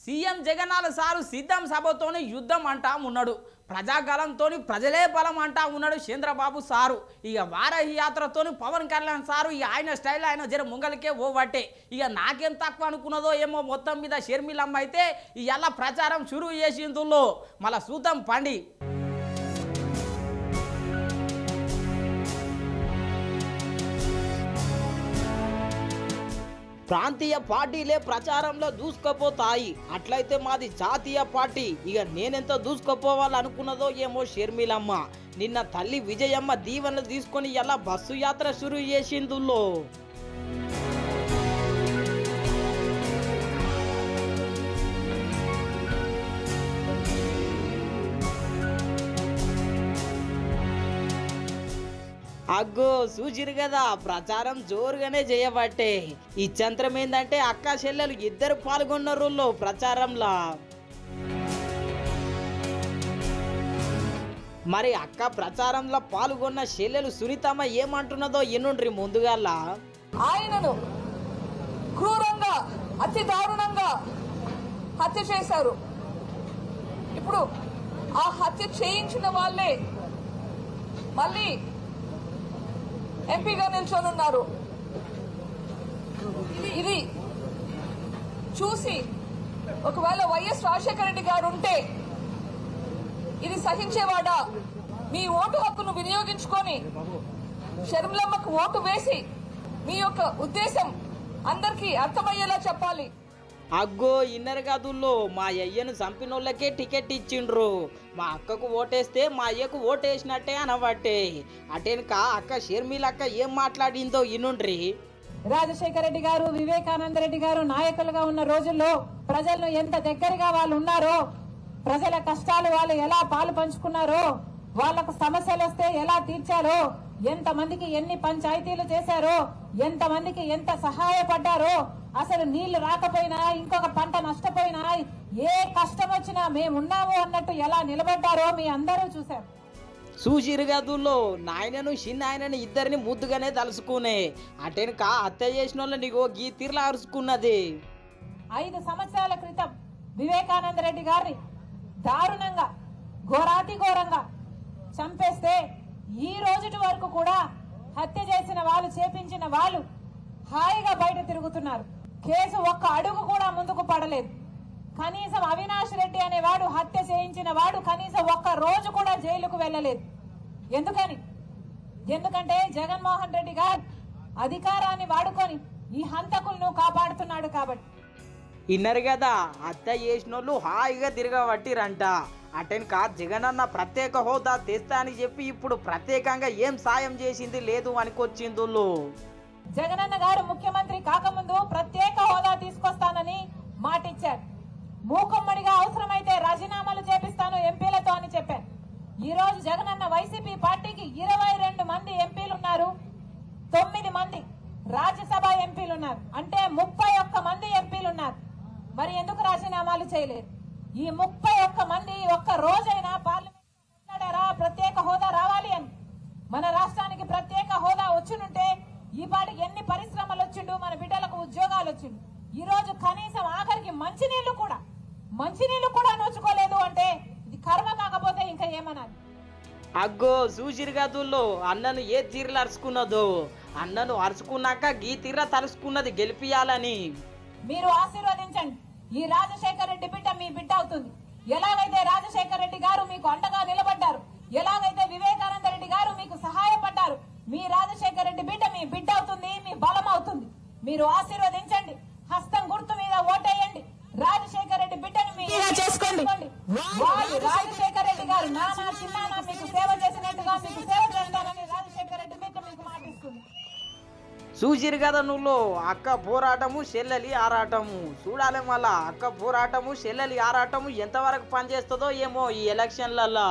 CM Jagannath sir సిద్ధం సభతోని యుద్ధం అంటా ఉన్నాడు. ప్రజాగలంతో ప్రజలే బలం అంటా ఉన్నాడు చంద్రబాబు సారు. ఇక వారాహి యాత్రతోని పవన్ కళ్యాణ్ సారు ఇక ఆయన స్టైల్ ఆయన జర ముంగలికే ఓవట్టే. ఇక నాకేం తక్కువ అనుకున్నదో ఏమో మొత్తం మీద షర్మిలమ్మ అయితే ఇవాళ ప్రచారం షురూ చేసిందులో మళ్ళా చూద్దాం పండి. ప్రాంతీయ పార్టీలే ప్రచారంలో దూసుకుపోతాయి, అట్లయితే మాది జాతీయ పార్టీ ఇక నేనెంత దూసుకుపోవాలనుకున్నదో ఏమో షర్మిలమ్మ. నిన్న తల్లి విజయమ్మ దీవెనలు తీసుకొని ఎలా బస్సు యాత్ర షురూ చేసిందులో. అగ్గో చూసిరు కదా, ప్రచారం జోరుగానే చేయబట్టే. ఈ చంత్రం ఏంటంటే అక్క చెల్లెలు ఇద్దరు పాల్గొన్నారు ప్రచారంలో. మరి అక్క ప్రచారంలో పాల్గొన్న చెల్లెలు సునీతమ్మ ఏమంటున్నదో ఎన్నుండ్రి ముందుగాల. ఆయనను క్రూరంగా అతి దారుణంగా హత్య చేశారు. ఇప్పుడు ఆ హత్య చేయించిన వాళ్ళే మళ్ళీ ఎంపీగా నిల్చొనున్నారు. ఇది చూసి ఒకవేళ వైఎస్ రాజశేఖర రెడ్డి గారు ఉంటే ఇది సహించేవాడా? మీ ఓటు హక్కును వినియోగించుకొని షర్మిలమ్మకు ఓటు వేసి మీ యొక్క ఉద్దేశం అందరికీ అర్థమయ్యేలా చెప్పాలి. అగ్గో ఇన్నర్ గదుల్లో మా అయ్యను చంపినోళ్ళకే టికెట్ ఇచ్చిండ్రు, మా అక్కకు ఓటేస్తే మా అయ్యకు ఓటేసినట్టే అనబట్టే. అటెనక అక్క షర్మిలక్క ఏం మాట్లాడిందో ఇనుండ్రి. రాజశేఖర రెడ్డి గారు, వివేకానంద రెడ్డి గారు నాయకులుగా ఉన్న రోజుల్లో ప్రజలను ఎంత దగ్గరగా వాళ్ళు ఉన్నారో, ప్రజల కష్టాలు వాళ్ళు ఎలా పాలు పంచుకున్నారో, వాళ్లకు సమస్యలు వస్తే ఎలా తీర్చారో, ఎంతమందికి ఎన్ని పంచాయతీలు చేశారో, ఎంతమందికి ఎంత సహాయపడ్డారో, అసలు నీళ్లు రాకపోయినా ఇంకొక పంట నష్టపోయినా ఏ కష్టం వచ్చినా మేమున్నాము అన్నట్టు ఎలా నిలబడ్డారో మీ అందరూ చూశారు. చూసిరు గదుల్లో నాయనను చిన్నాయనను ఇద్దరిని ముద్దుగానే తలుసుకునే. అటెనక హత్య చేసిన వాళ్ళని గీ తీర్లా అరుచుకున్నది. 5 సంవత్సరాల క్రితం వివేకానంద రెడ్డి గారిని దారుణంగా ఘోరాతి ఘోరంగా చంపేస్తే ఈ రోజుటి వరకు కూడా హత్య చేసిన వాళ్ళు, చేపించిన వాళ్ళు హాయిగా బయట తిరుగుతున్నారు. కేసు ఒక్క అడుగు కూడా ముందుకు పడలేదు. కనీసం అవినాష్ రెడ్డి అనేవాడు, హత్య చేయించిన వాడు కనీసం ఒక్క రోజు కూడా జైలుకు వెళ్ళలేదు. ఎందుకంటే జగన్మోహన్ రెడ్డి గారు అధికారాన్ని వాడుకొని ఈ హంతకులను కాపాడుతున్నాడు కాబట్టి. ఇన్నరు కదా, హత్య చేసిన వాళ్ళు హాయిగా తిరగబట్టిరంట. అటెనక జగనన్న ప్రత్యేక హోదా తెస్తా అని చెప్పి ఇప్పుడు ప్రత్యేకంగా ఏం సాయం చేసింది లేదు అనుకొచ్చిందులు. జగనన్న గారు ముఖ్యమంత్రి కాకముందు ప్రత్యేక హోదా తీసుకొస్తానని మాటిచ్చారు. మూకుమ్మడిగా అవసరమైతే రాజీనామాలు చేపిస్తాను ఎంపీలతో అని చెప్పారు. ఈ రోజు జగనన్న వైసీపీ పార్టీకి 22 మంది ఎంపీలున్నారు, 9 మంది రాజ్యసభ ఎంపీలున్నారు, అంటే 31 మంది ఎంపీలున్నారు. మరి ఎందుకు రాజీనామాలు చేయలేదు? ఈ 31 మంది ఒక్క రోజైనా పార్లమెంట్ మాట్లాడారా ప్రత్యేక హోదా రావాలి అని? మన రాష్ట్రానికి ప్రత్యేక హోదా వచ్చునుంటే ఈ పాటికి ఎన్ని పరిశ్రమలు వచ్చిండు, మన బిడ్డలకు ఉద్యోగాలు వచ్చిండు. ఈ రోజు కనీసం ఆఖరికి మంచినీళ్లు కూడా నోచుకోలేదు అంటే ఇది కర్మ కాకపోతే ఇంకా ఏమనాలి? అగ్గో చూసిరు గదుల్లో అన్నను ఏ తీర్లు అరుచుకున్నదో. అన్నను అరుచుకున్నాక గీ తీర్ల తలుసుకున్నది గెలిపియాలని. మీరు ఆశీర్వదించండి. ఈ రాజశేఖర రెడ్డి బిడ్డ మీ బిడ్డ అవుతుంది. ఎలాగైతే రాజశేఖర రెడ్డి గారు మీకు అండగా నిలబడ్డారు, ఎలాగైతే వివేకానంద రెడ్డి గారు మీకు సహాయపడ్డారు, మీ రాజశేఖర రెడ్డి బిడ్డ మీ బిడ్డ అవుతుంది, మీ బలం అవుతుంది. మీరు ఆశీర్వదించండి, హస్తం గుర్తు మీద ఓటేయండి, రాజశేఖర రెడ్డి బిడ్డని మీ చేసుకోండి. రాజశేఖర రెడ్డి గారు నానా చిన్నానా మీకు సేవ చేసినట్టుగా మీకు సేవ చేస్తానని రాజశేఖర రెడ్డి బిడ్డ మీకు మాటిస్తుంది. చూసిరు కదా నువ్వు, అక్క పోరాటము చెల్లెలి ఆరాటము. చూడాలి మళ్ళా అక్క పోరాటము చెల్లెలి ఆరాటము ఎంతవరకు పనిచేస్తుందో ఏమో ఈ ఎలక్షన్లలో.